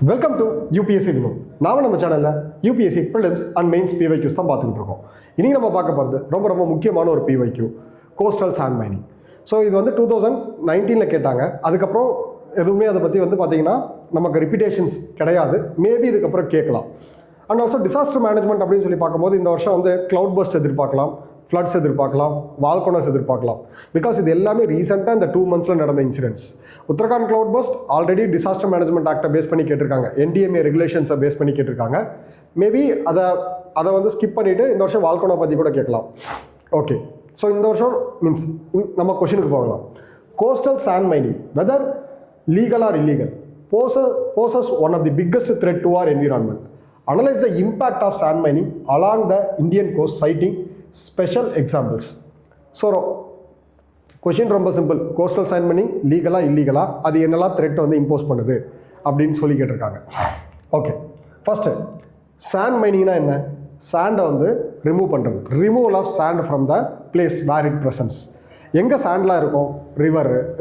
Welcome to UPSC Vinod. நம்ம சேனலில் UPSC prelims and mains PYQs தான் பார்த்துக்கிட்டு இருக்கோம். இன்றைக்கி நம்ம பார்க்க போகிறது ரொம்ப முக்கியமான ஒரு PYQ, coastal sand mining. So இது 2019 கேட்டாங்க. அதுக்கப்புறம் எதுவுமே அதை பற்றி பார்த்தீங்கன்னா நமக்கு ரிப்பீட்டேஷன்ஸ் கிடையாது. மேபி இதுக்கப்புறம் கேட்கலாம். அண்ட் ஆல்சோ டிசாஸ்டர் மேனேஜ்மெண்ட் அப்படின்னு சொல்லி பார்க்கும்போது இந்த வருஷம் க்ளவுட் பஸ்ட் எதிர்பார்க்கலாம், ஃப்ளட்ஸ் எதிர்பார்க்கலாம், வால்கோனஸ் எதிர்பார்க்கலாம். பிகாஸ் இது எல்லாமே ரீசெண்டாக இந்த 2 months நடந்த incidents. Uttarakhand cloudburst already disaster management ஆக்டை பேஸ் பண்ணி கேட்டிருக்காங்க, NDMA ரெகுலேஷன்ஸை பேஸ் பண்ணி கேட்டிருக்காங்க. மேபி அதை ஸ்கிப் பண்ணிவிட்டு இந்த வருஷம் வால்கோனா பற்றி கூட கேட்கலாம். ஓகே, ஸோ இந்த வருஷம் மீன்ஸ் நம்ம கொஷினுக்கு போகலாம். Coastal sand mining whether legal or illegal poses one of the biggest threat to our environment. Analyze the impact of sand mining along the Indian coast, citing special examples. So question ரொம்ப simple. Coastal sand mining லீகலா இல்லீகலா, அது என்னெல்லாம் thread impose பண்ணுது அப்படின்னு சொல்லி கேட்டிருக்காங்க. Okay, first sand மைனிங்னா என்ன? சாண்டை ரிமூவ் பண்ணுறது, removal of sand from the place where it presence. எங்கே சாண்ட்லாம் இருக்கும்?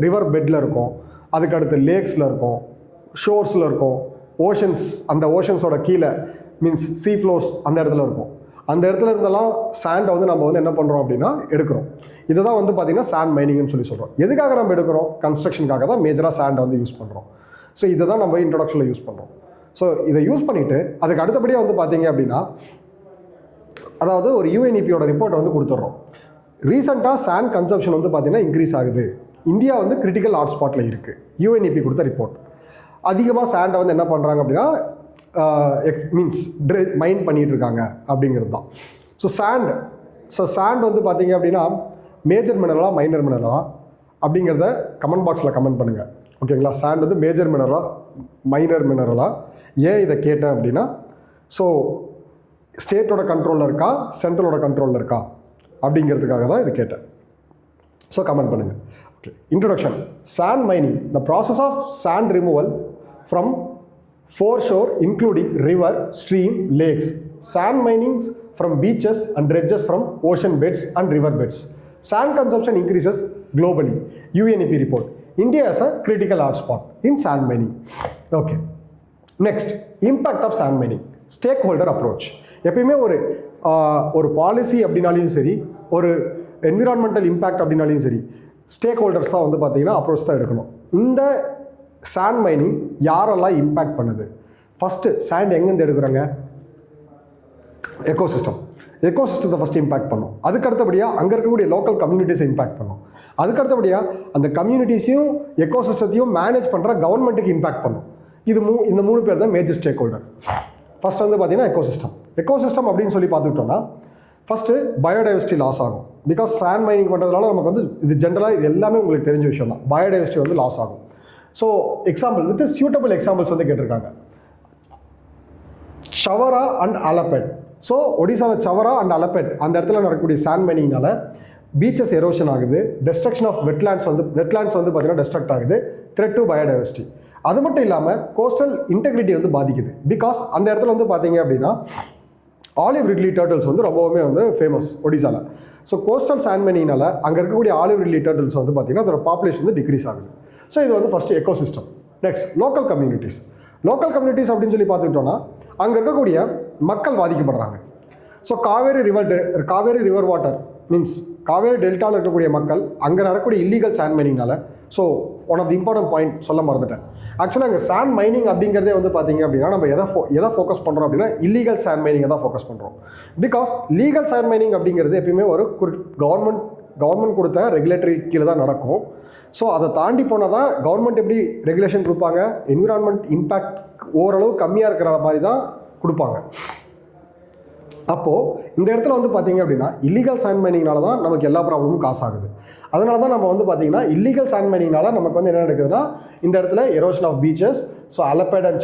ரிவர் பெட்டில் இருக்கும், அதுக்கு அடுத்து லேக்ஸில் இருக்கும், ஷோர்ஸில் இருக்கும், ஓஷன்ஸ், அந்த ஓஷன்ஸோட கீழே மீன்ஸ் சீ ஃப்ளோர்ஸ் அந்த இடத்துல இருக்கும். அந்த இடத்துல இருந்தெல்லாம் சாண்டை நம்ம என்ன பண்ணுறோம் அப்படின்னா எடுக்கிறோம். இதை தான் பார்த்தீங்கன்னா சாண்ட் மைனிங்னு சொல்லி சொல்கிறோம். எதுக்காக நம்ம எடுக்கிறோம்? கன்ஸ்ட்ரக்ஷனுக்காக தான் மேஜராக சாண்டை யூஸ் பண்ணுறோம். ஸோ இதை தான் நம்ம இன்ட்ரொடக்ஷனில் யூஸ் பண்ணுறோம். ஸோ இதை யூஸ் பண்ணிவிட்டு அதுக்கு அடுத்தபடியாக பார்த்தீங்க அப்படின்னா, அதாவது ஒரு UNEPயோட ரிப்போர்ட்டை கொடுத்துட்றோம். ரீசெண்டாக சாண்ட் கன்சப்ஷன் பார்த்தீங்கன்னா இன்க்ரீஸ் ஆகுது. இந்தியா கிரிட்டிக்கல் ஹாட்ஸ்பாட்டில் இருக்குது. UNEP கொடுத்த ரிப்போர்ட். அதிகமாக சாண்டை என்ன பண்ணுறாங்க அப்படின்னா மீன்ஸ் மைன் பண்ணிகிட்டு இருக்காங்க அப்படிங்கிறது தான். ஸோ சாண்ட் பார்த்தீங்க அப்படின்னா மேஜர் மினரலா மைனர் மினரலா அப்படிங்கிறத கமெண்ட் பாக்ஸில் கமெண்ட் பண்ணுங்கள். ஓகேங்களா? சாண்ட் மேஜர் மினரலா மைனர் மினரலா? ஏன் இதை கேட்டேன் அப்படின்னா, ஸோ ஸ்டேட்டோட கண்ட்ரோலில் இருக்கா சென்ட்ரலோட கண்ட்ரோலில் இருக்கா அப்படிங்கிறதுக்காக தான் இது கேட்டேன். ஸோ கமெண்ட் பண்ணுங்கள். Okay, introduction. Sand mining, the process of sand removal from foreshore including river, stream, lakes. Sand minings from beaches and dredges from ocean beds and river beds. Sand consumption increases globally. UNEP report. India is a critical hotspot in sand mining. Okay. Next, impact of sand mining. Stakeholder approach. எப்பயுமே ஒரு policy அப்படின்னாலையும் சரி, ஒரு environmental impact அப்படின்னாலையும் சரி, stack holders தான் பார்த்தீங்கன்னா approach தான் எடுக்கணும். இந்த சாண்ட் மைனிங் யாரெல்லாம் இம்பேக்ட் பண்ணுது? ஃபஸ்ட்டு சாண்ட் எங்கேருந்து எடுக்கிறாங்க? எக்கோசிஸ்டத்தை ஃபஸ்ட்டு இம்பேக்ட் பண்ணும். அதுக்கடுத்தபடியாக அங்கே இருக்கக்கூடிய லோக்கல் கம்யூனிட்டிஸை இம்பேக்ட் பண்ணும். அதுக்கடுத்தபடியாக அந்த கம்யூனிட்டிஸையும் எக்கோசிஸ்டத்தையும் மேனேஜ் பண்ணுற கவர்மெண்ட்டுக்கு இம்பேக்ட் பண்ணும். இந்த 3 பேர் தான் மேஜர் ஸ்டேக் ஹோல்டர். ஃபஸ்ட் பார்த்தீங்கன்னா எக்கோசிஸ்டம் அப்படின்னு சொல்லி பார்த்துக்கிட்டோம்னா, ஃபஸ்ட்டு பயோடைவர்சிட்டி லாஸ் ஆகும். பிகாஸ் சாண்ட் மைனிங் பண்ணுறதுனால நமக்கு இது ஜென்ரலாக இது எல்லாமே உங்களுக்கு தெரிஞ்ச விஷயம் தான். பயோடைவர்சிட்டி லாஸ் ஆகும். So example with suitable examples கேட்டிருக்காங்க. சவரா அண்ட் அலப்பெட். ஸோ ஒடிசாவில் சவரா அண்ட் அலப்பெட் அந்த இடத்துல நடக்கக்கூடிய சாண்ட் மைனிங்னால பீச்சஸ் எரோஷன் ஆகுது, டெஸ்ட்ரக்ஷன் ஆஃப் வெட்லேண்ட்ஸ் பார்த்தீங்கன்னா டெஸ்ட்ரக்ட் ஆகுது, த்ரெட் டு பயோடைவர்சிட்டி. அது மட்டும் இல்லாமல் கோஸ்டல் இன்டெகிரிட்டி பாதிக்குது. பிகாஸ் அந்த இடத்துல பார்த்தீங்க அப்படின்னா ஆலிவ் ரிட்லி டர்ட்டில்ஸ் ரொம்பவுமே ஃபேமஸ் ஒடிசாவில். ஸோ கோஸ்டல் சாண்ட் மைனிங்னால அங்கே இருக்கக்கூடிய ஆலிவ் ரிட்லி டர்ட்டில்ஸ் பார்த்தீங்கன்னா அதோட பாப்புலேஷன் டிக்ரீஸ் ஆகுது. ஸோ இது first ecosystem. Next local communities அப்படின்னு சொல்லி பார்த்துக்கிட்டோன்னா அங்கே இருக்கக்கூடிய மக்கள் பாதிக்கப்படுறாங்க. So Kaveri river water means Kaveri டெல்டாவில் இருக்கக்கூடிய மக்கள் அங்கே நடக்கக்கூடிய இல்லீகல் சாண்ட் மைனிங்னால. So one of the important point சொல்ல மறந்துட்டேன். ஆக்சுவலாக அங்கே சாண்ட் மைனிங் அப்படிங்கிறதே பார்த்தீங்க அப்படின்னா நம்ம எதை ஃபோக்கஸ் பண்ணுறோம் அப்படின்னா இல்லீகல் சாண்ட் மைனிங்கை தான் ஃபோக்கஸ் பண்ணுறோம். பிகாஸ் லீகல் சாண்ட் மைனிங் அப்படிங்கிறது எப்பயுமே ஒரு கவர்மெண்ட் கொடுத்த ரெகுலேட்டரி கீழே தான் நடக்கும். ஸோ அதை தாண்டி போனால் தான் கவர்மெண்ட் எப்படி ரெகுலேஷன் கொடுப்பாங்க, என்விரான்மெண்ட் இம்பேக்ட் ஓரளவு கம்மியாக இருக்கிற மாதிரி தான் கொடுப்பாங்க. அப்போது இந்த இடத்துல பார்த்தீங்க அப்படின்னா இல்லீகல் சாண்ட் மைனிங்னால தான் நமக்கு எல்லா ப்ராப்ளமும் காசு ஆகுது. அதனால தான் நம்ம பார்த்தீங்கன்னா இல்லீகல் சாண்ட் மைனிங்னால நமக்கு என்ன நடக்குதுன்னா இந்த இடத்துல erosion of beaches, so Alappad and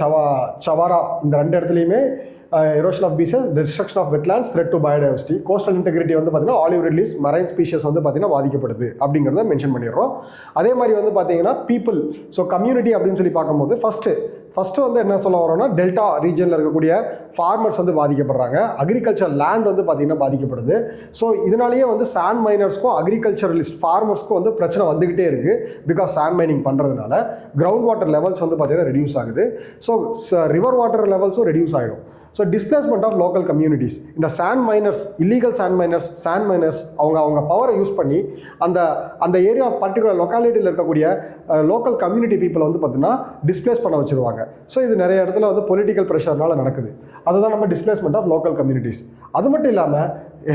Chavara இந்த 2 இடத்துலையுமே erosion of beaches, destruction of wetlands, threat to biodiversity, coastal integrity பார்த்தீங்கன்னா ஆலிவ் ரிட்லிஸ், மரைன் ஸ்பீஷஸ் பார்த்தீங்கன்னா பாதிக்கப்படுது அப்படிங்கிறத மென்ஷன் பண்ணிடுறோம். அதே மாதிரி பார்த்தீங்கன்னா பீப்புள், ஸோ கம்யூனிட்டி அப்படின்னு சொல்லி பார்க்கும்போது ஃபஸ்ட்டு வந்து என்ன சொல்ல வரோம்னா டெல்டா ரீஜனில் இருக்கக்கூடிய ஃபார்மர்ஸ் வந்து பாதிக்கப்படுறாங்க, அக்ரிகல்ச்சர் லேண்ட் வந்து பார்த்திங்கன்னா பாதிக்கப்படுது. ஸோ இதனாலேயே வந்து சாண்ட் மைனர்ஸ்க்கும் அக்ரிகல்ச்சரலிஸ்ட் ஃபார்மர்ஸ்க்கும் வந்து பிரச்சனை வந்துக்கிட்டே இருக்குது. பிகாஸ் சாண்ட் மைனிங் பண்ணுறதுனால கிரவுண்ட் வாட்டர் லெவல்ஸ் வந்து பார்த்திங்கன்னா ரெடியூஸ் ஆகுது. ஸோ ரிவர் வாட்டர் லெவல்ஸும் ரெடியூஸ் ஆகிடும். So displacement of local communities, இந்த sand miners, illegal sand miners அவங்க பவரை யூஸ் பண்ணி அந்த ஏரியா பர்டிகுலர் லொக்காலிட்டியில் இருக்கக்கூடிய லோக்கல் கம்யூனிட்டி பீப்புளை வந்து பார்த்தீங்கன்னா டிஸ்பிளேஸ் பண்ண வச்சுருவாங்க. ஸோ இது நிறைய இடத்துல வந்து பொலிட்டிக்கல் ப்ரெஷர்னால நடக்குது. அதுதான் நம்ம டிஸ்பிளேஸ்மெண்ட் ஆஃப் லோக்கல் கம்யூனிட்டிஸ். அது மட்டும் இல்லாமல்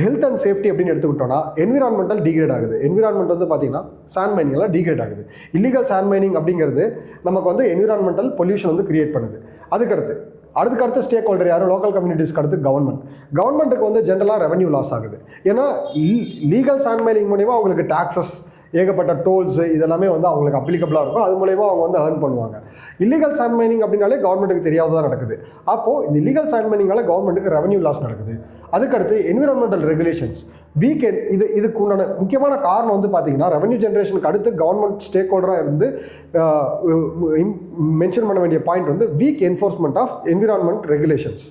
ஹெல்த் அண்ட் சேஃப்டி அப்படின்னு எடுத்துக்கிட்டோம்னா என்விரான்மெண்டல் டிகிரேட் ஆகுது. என்விரான்மெண்ட் வந்து பார்த்தீங்கன்னா சாண்ட் மைனிங்லாம் டிகிரேட் ஆகுது. இல்லீகல் சாண்ட் மைனிங் அப்படிங்கிறது நமக்கு வந்து என்விரான்மெண்டல் பொல்யூஷன் வந்து கிரியேட் பண்ணுது. அதுக்கடுத்து ஸ்டேக் ஹோல்டர் யாரும் லோக்கல் கம்யூனிட்டிஸ்க்கு அடுத்து கவர்மெண்ட்டுக்கு வந்து ஜென்ரலாக ரெவன்யூ லாஸ் ஆகுது. ஏன்னா லீகல் சாண்ட் மைனிங் மூலிமா அவங்களுக்கு டாக்ஸஸ், ஏகப்பட்ட டோல்ஸு இதெல்லாமே வந்து அவங்களுக்கு அப்ளிகபிளாக இருக்கும். அது மூலயமா அவங்க வந்து ஏர்ன் பண்ணுவாங்க. இல்லீகல் சாண்ட் மைனிங் அப்படின்னாலே கவர்மெண்ட்டுக்கு தெரியாததான் நடக்குது. அப்போது இந்த இல்லீகல் சாண்ட் மைனிங்கால கவர்மெண்ட்டுக்கு ரெவன்யூ லாஸ் நடக்குது. அதுக்கடுத்து என்விரான்மெண்டல் ரெகுலேஷன்ஸ் வீக்கெண்ட். இதுக்கு உண்டான முக்கியமான காரணம் வந்து பார்த்தீங்கன்னா ரெவன்யூ ஜென்ரேஷனுக்கு அடுத்து கவர்மெண்ட் ஸ்டேக் ஹோல்டராக இருந்து மென்ஷன் பண்ண வேண்டிய பாயிண்ட் வந்து weak enforcement of environment regulations.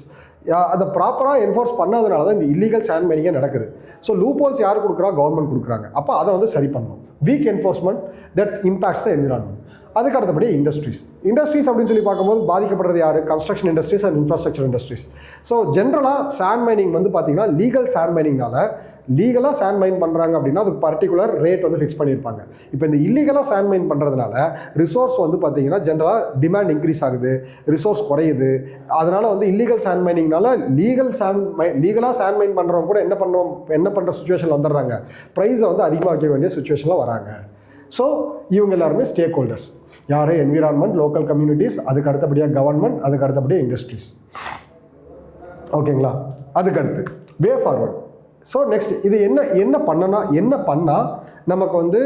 அதை ப்ராப்பராக என்ஃபோர்ஸ் பண்ணாதனால தான் இந்த இல்லீகல் சாண்ட் மைனிங்கே நடக்குது. ஸோ லூப்ஹோல்ஸ் யார் கொடுக்குறா? கவர்மெண்ட் கொடுக்குறாங்க. அப்போ அதை வந்து சரி பண்ணணும். Week enforcement that impacts the environment. அதுக்கு அடுத்தபடி இண்டஸ்ட்ரீஸ் அப்படின்னு சொல்லி பார்க்கும்போது பாதிக்கப்படுறது யார்? Construction industries and infrastructure industries. So ஜென்ரலாக சாண்ட் மைனிங் வந்து பார்த்தீங்கன்னா லீகலாக சாண்ட் மைன் பண்ணுறாங்க அப்படின்னா அதுக்கு பர்டிகுலர் ரேட் வந்து ஃபிக்ஸ் பண்ணியிருப்பாங்க. இப்போ இந்த இல்லீகலாக சாண்ட் மைன் பண்ணுறதுனால ரிசோர்ஸ் வந்து பார்த்தீங்கன்னா ஜென்ரலாக டிமாண்ட் இன்க்ரீஸ் ஆகுது, ரிசோர்ஸ் குறையுது. அதனால் வந்து இல்லீகல் சாண்ட் மைனிங்னால லீகலாக சாண்ட் மைன் பண்ணுறவங்க கூட என்ன பண்ணுற சுச்சுவேஷன் வந்துடுறாங்க, ப்ரைஸை வந்து அதிகமாக வைக்க வேண்டிய சுச்சுவேஷனில் வராங்க. ஸோ இவங்க எல்லாருமே ஸ்டேக் ஹோல்டர்ஸ் யார்? என்விரான்மெண்ட், லோக்கல் கம்யூனிட்டிஸ், அதுக்கு அடுத்தபடியாக கவர்மெண்ட், அதுக்கு அடுத்தபடியாக இண்டஸ்ட்ரீஸ். ஓகேங்களா? அதுக்கடுத்து வே ஃபார்வர்ட். ஸோ நெக்ஸ்ட் இது என்ன பண்ணால் நமக்கு வந்து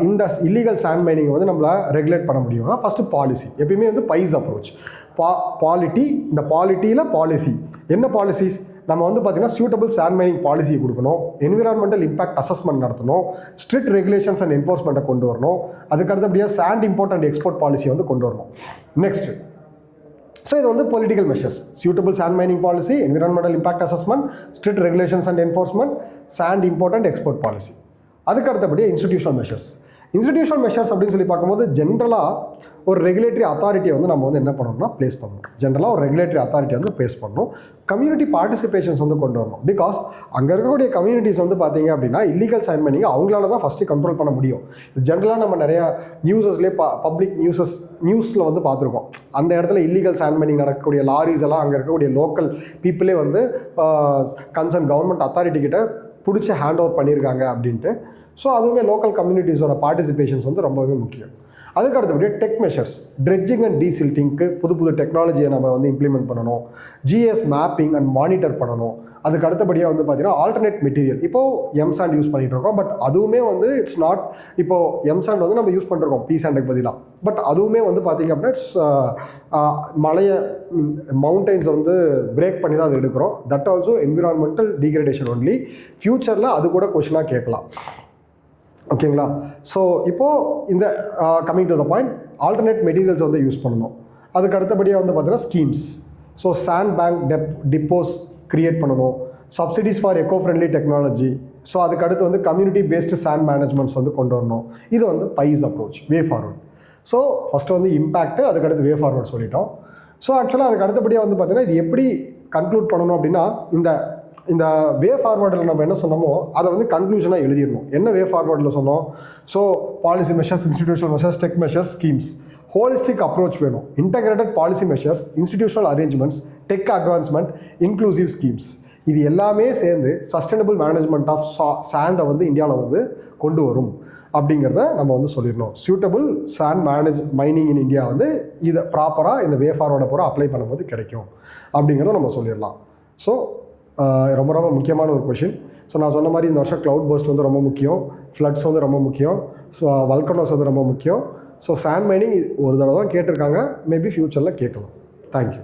இந்த இல்லீகல் சாண்ட் மைனிங்கை வந்து நம்மளை ரெகுலேட் பண்ண முடியும்னா ஃபஸ்ட்டு பாலிசி. எப்பயுமே வந்து பைஸ் அப்ரோச். இந்த பாலிசி என்ன பாலிசிஸ்? நம்ம வந்து பார்த்தீங்கன்னா சூட்டபிள் சாண்ட் மைனிங் பாலிசியை கொடுக்கணும், என்விரான்மெண்டல் இம்பாக்ட் அசஸ்மெண்ட் நடத்தணும், ஸ்ட்ரிக்ட் ரெகுலேஷன்ஸ் அண்ட் என்ஃபோர்ஸ்மெண்ட்டை கொண்டு வரணும், அதுக்கு அடுத்தபடியாக சாண்ட் இம்போர்ட் அண்ட் எக்ஸ்போர்ட் பாலிசியை வந்து கொண்டு வரணும். நெக்ஸ்ட் ஸோ இது வந்து political measures. Suitable sand mining policy, environmental impact assessment, strict regulations and enforcement, sand import and export policy. அதுக்கு அடுத்தபடியாக இன்ஸ்டிடியூஷனல் மெஷர்ஸ் அப்படின்னு சொல்லி பார்க்கும்போது ஜென்ரலாக ஒரு ரெகுலேட்டரி அத்தாரிட்டியை வந்து நம்ம வந்து என்ன பண்ணணும்னா ப்ளேஸ் பண்ணணும். ஜென்ரலாக ஒரு ரெகுலேட்டரி அத்தாரிட்டி வந்து ப்ளேஸ் பண்ணணும். கம்யூனிட்டி பார்ட்டிசிபேஷன்ஸ் வந்து கொண்டு வரணும். பிகாஸ் அங்கே இருக்கக்கூடிய கம்யூனிட்டிஸ் வந்து பார்த்தீங்க அப்படின்னா இல்லீகல் சாண்ட் மைனிங் அவங்களால தான் ஃபஸ்ட்டு கண்ட்ரோல் பண்ண முடியும். ஜென்ரலாக நம்ம நிறையா நியூஸஸ்லேயே பப்ளிக் நியூஸில் வந்து பார்த்துருக்கோம். அந்த இடத்துல இல்லீகல் சாண்ட் மைனிங் நடக்கக்கூடிய லாரிஸ் எல்லாம் அங்கே இருக்கக்கூடிய லோக்கல் பீப்புளே வந்து கன்சர்ன் கவர்மெண்ட் அத்தாரிட்டி கிட்ட பிடிச்சி ஹேண்ட் ஓவர் பண்ணியிருக்காங்க அப்படின்ட்டு. ஸோ அதுவுமே லோக்கல் கம்யூனிட்டிஸோட பார்ட்டிசிபேஷன்ஸ் வந்து ரொம்பவே முக்கியம். அதுக்கு அடுத்தபடியாக டெக் மெஷர்ஸ், ட்ரெட்ஜிங் அண்ட் டீசில்ட்டிங்க்கு புது டெக்னாலஜியை நம்ம வந்து இம்ப்ளிமெண்ட் பண்ணணும். ஜிஎஸ் மேப்பிங் அண்ட் மானிட்டர் பண்ணணும். அதுக்கு அடுத்தபடியாக வந்து பார்த்தீங்கன்னா ஆல்டர்னேட் மெட்டீரியல். இப்போது எம்சாண்ட் யூஸ் பண்ணிகிட்டு இருக்கோம். பட் அதுவுமே வந்து இட்ஸ் நாட், இப்போது எம்சாண்ட் வந்து நம்ம யூஸ் பண்ணிருக்கோம் பி சாண்டுக்கு பதிலாக. பட் அதுவுமே வந்து பார்த்திங்க அப்படின்னா மவுண்டைன்ஸ் வந்து பிரேக் பண்ணி தான் அது எடுக்கிறோம். That also environmental degradation only. ஃப்யூச்சரில் அது கூட கொஷினாக கேட்கலாம். ஓகேங்களா? ஸோ இப்போது இந்த coming to the point, alternate materials வந்து யூஸ் பண்ணணும். அதுக்கு அடுத்தபடியாக வந்து பார்த்தீங்கன்னா schemes. So sand bank depots create பண்ணணும். Subsidies for eco friendly technology. So அதுக்கு அடுத்து வந்து கம்யூனிட்டி பேஸ்டு சாண்ட் மேனேஜ்மெண்ட்ஸ் வந்து கொண்டு வரணும். இது வந்து பைஸ் approach, way forward. So first வந்து இம்பேக்ட், அதுக்கடுத்து வே ஃபார்வர்ட் சொல்லிட்டோம். ஸோ ஆக்சுவலாக அதுக்கு அடுத்தபடியாக வந்து பார்த்தீங்கன்னா இது எப்படி கன்க்ளூட் பண்ணணும் அப்படின்னா இந்த வே ஃபார்வர்டில் நம்ம என்ன சொன்னோமோ அதை வந்து கன்க்ளூஷனாக எழுதிடணும். என்ன வே ஃபார்வர்டில் சொன்னோம்? So policy measures, institutional measures, tech measures, schemes, holistic approach வேணும், integrated policy measures, institutional arrangements, tech advancement, inclusive schemes. இது எல்லாமே சேர்ந்து சஸ்டைனபிள் மேனேஜ்மெண்ட் ஆஃப் சாண்டை வந்து இந்தியாவில் வந்து கொண்டு வரும் அப்படிங்கிறத நம்ம வந்து சொல்லிடணும். Suitable sand mining in India வந்து இதை ப்ராப்பராக இந்த வே ஃபார்வர்டை பூரா அப்ளை பண்ணும்போது கிடைக்கும் அப்படிங்கிறத நம்ம சொல்லிடலாம். ஸோ ரொம்ப முக்கியமான ஒரு கொஷின். ஸோ நான் சொன்ன மாதிரி இந்த வருஷம் க்ளவுட் பர்ஸ்ட் வந்து ரொம்ப முக்கியம், ஃப்ளட்ஸ் வந்து ரொம்ப முக்கியம், ஸோ வல்கனோஸ் வந்து ரொம்ப முக்கியம். ஸோ சாண்ட் மைனிங் ஒரு தடவை தான் கேட்டிருக்காங்க, மேபி ஃப்யூச்சரில் கேட்கலாம். தேங்க்யூ.